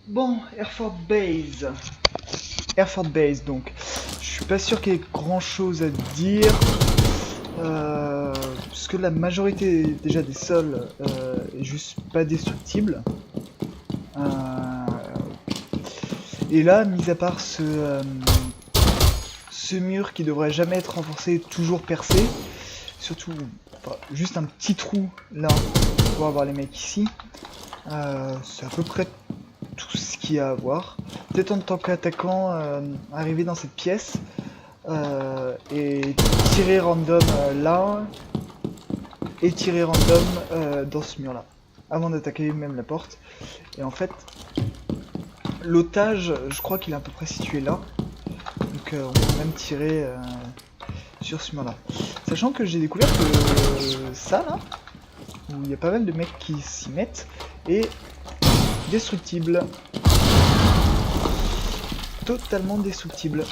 Bon, Airfort Base. Airfort Base, donc. Je suis pas sûr qu'il y ait grand chose à dire. Parce que la majorité déjà des sols est juste pas destructible. Et là, mis à part ce mur qui devrait jamais être renforcé, toujours percé, surtout enfin, juste un petit trou là pour avoir les mecs ici, c'est à peu près tout ce qu'il y a à voir. Peut-être en tant qu'attaquant, arriver dans cette pièce et tirer random là et tirer random dans ce mur là avant d'attaquer même la porte. Et en fait, l'otage, je crois qu'il est à peu près situé là. Donc on peut même tirer sur ce mur là. Sachant que j'ai découvert que ça là, où il y a pas mal de mecs qui s'y mettent, est destructible. Totalement destructible.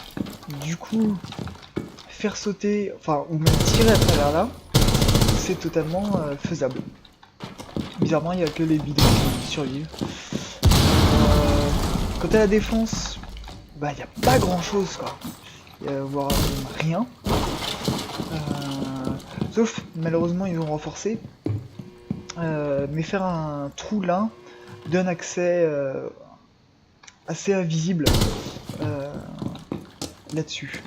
Du coup, faire sauter, enfin, ou même tirer à travers là, c'est totalement faisable. Bizarrement, il n'y a que les bidons qui survivent. Quant à la défense, bah, il n'y a pas grand chose quoi. Il y a voire rien. Sauf, malheureusement, ils ont renforcé. Mais faire un trou là donne accès assez invisible là-dessus.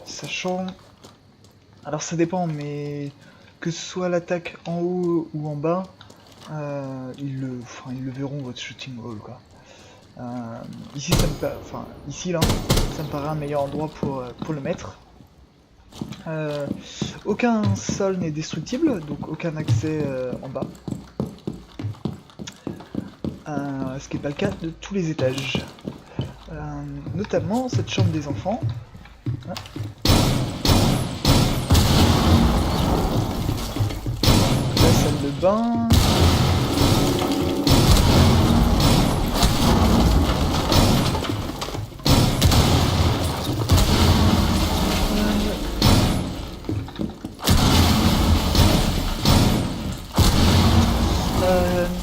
Sachant... Alors ça dépend, mais que ce soit l'attaque en haut ou en bas, ils le verront votre shooting wall quoi. Ici ça me enfin ici là, ça me paraît un meilleur endroit pour le mettre. Aucun sol n'est destructible, donc aucun accès en bas. Ce qui n'est pas le cas de tous les étages. Notamment cette chambre des enfants. La salle de bain.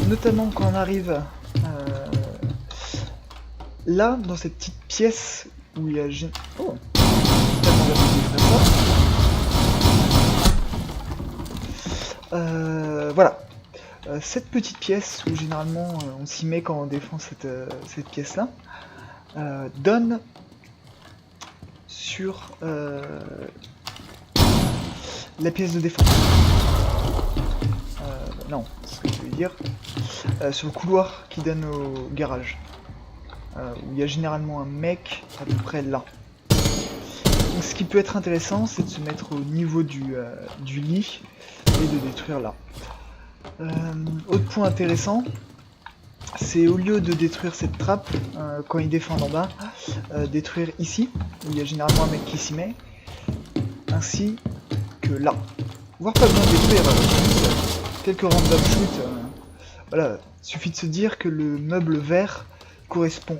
Notamment quand on arrive là, dans cette petite pièce où il y a... Oh, voilà. Cette petite pièce où généralement on s'y met quand on défend cette pièce là, donne sur la pièce de défense. Non, c'est ce que je voulais dire. Sur le couloir qui donne au garage. Où il y a généralement un mec à peu près là. Donc, ce qui peut être intéressant, c'est de se mettre au niveau du lit et de détruire là. Autre point intéressant, c'est au lieu de détruire cette trappe quand ils défendent en bas, détruire ici, où il y a généralement un mec qui s'y met, ainsi que là. Voire pas besoin de détruire, quelques random shoot, voilà, suffit de se dire que le meuble vert correspond,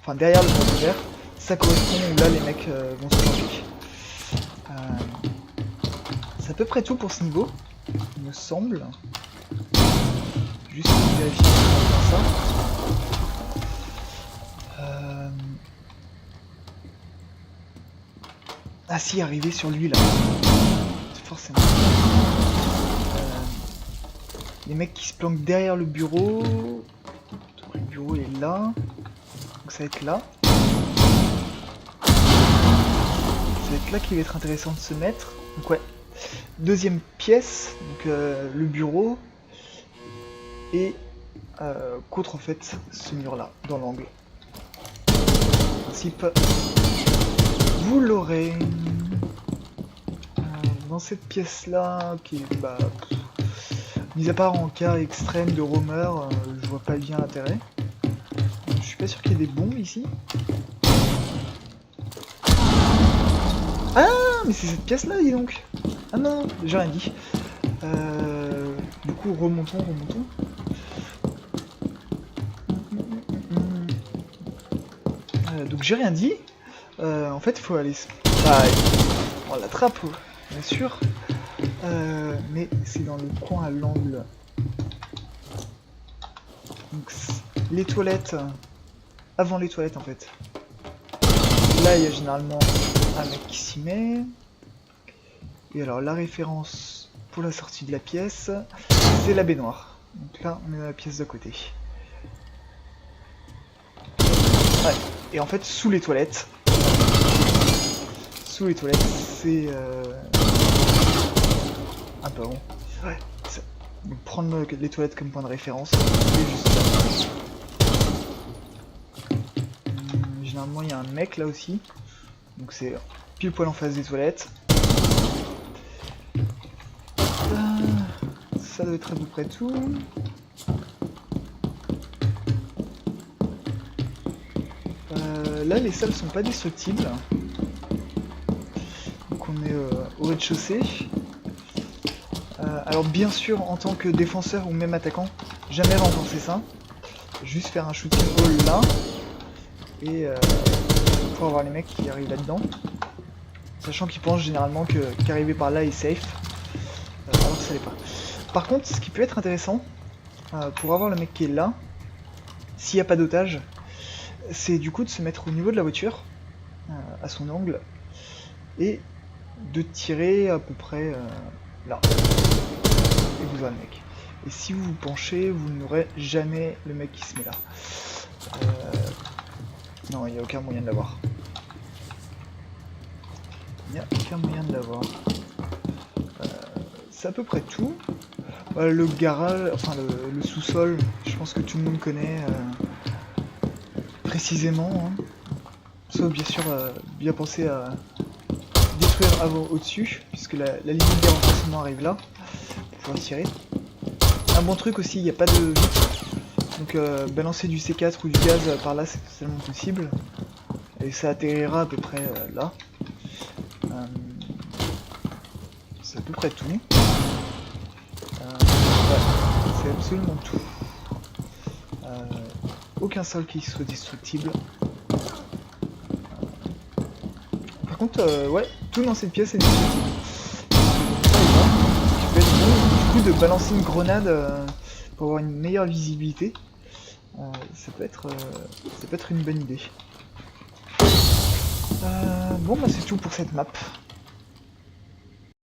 enfin derrière le meuble vert, ça correspond où là les mecs vont se planter. C'est à peu près tout pour ce niveau, il me semble. Juste vérifier ça. Ah si, arriver sur lui là. Forcément. Les mecs qui se planquent derrière le bureau. Donc, le bureau est là. Donc ça va être là. Ça va être là qu'il va être intéressant de se mettre. Donc ouais. Deuxième pièce, donc le bureau. Et contre en fait ce mur là, dans l'angle. En principe, vous l'aurez. Dans cette pièce là, qui est bah, mis à part en cas extrême de roamer, je vois pas bien l'intérêt. Je suis pas sûr qu'il y ait des bombes ici. Ah, mais c'est cette pièce là, dis donc. Ah non, j'ai rien dit. Du coup, remontons. Donc j'ai rien dit. En fait, il faut aller... Ah, on l'attrape, bien sûr. Mais c'est dans le coin à l'angle. Donc les toilettes, avant les toilettes en fait. Là, il y a généralement un mec qui s'y met. Et alors, la référence pour la sortie de la pièce, c'est la baignoire. Donc là, on est dans la pièce d'à côté. Ouais. Et en fait, sous les toilettes, c'est un peu rond. Ouais. Donc prendre les toilettes comme point de référence, c'est juste là. Généralement, il y a un mec là aussi. Donc c'est pile poil en face des toilettes. Ça doit être à peu près tout. Là, les salles sont pas destructibles. Donc on est au rez-de-chaussée. Alors bien sûr, en tant que défenseur ou même attaquant, jamais renforcer ça. Juste faire un shooting all là. Et pour avoir les mecs qui arrivent là-dedans. Sachant qu'ils pensent généralement qu'arriver par là est safe. Alors que ça l'est pas. Par contre, ce qui peut être intéressant, pour avoir le mec qui est là, s'il n'y a pas d'otage, c'est du coup de se mettre au niveau de la voiture, à son angle, et de tirer à peu près là. Et vous aurez le mec. Et si vous vous penchez, vous n'aurez jamais le mec qui se met là. Non, il n'y a aucun moyen de l'avoir. Il n'y a aucun moyen de l'avoir. C'est à peu près tout. Le garage, enfin le sous-sol, je pense que tout le monde connaît précisément. Hein. Sauf bien sûr bien penser à détruire avant au-dessus, puisque la ligne de renforcement arrive là, pour pouvoir tirer. Un bon truc aussi, il n'y a pas de vitre, donc balancer du C4 ou du gaz par là c'est totalement possible. Et ça atterrira à peu près là. C'est à peu près tout. C'est absolument tout. Aucun sol qui soit destructible. Par contre, ouais, tout dans cette pièce est destructible. Ça peut être bon, du coup, de balancer une grenade pour avoir une meilleure visibilité. Ça peut être une bonne idée. Bon, bah c'est tout pour cette map.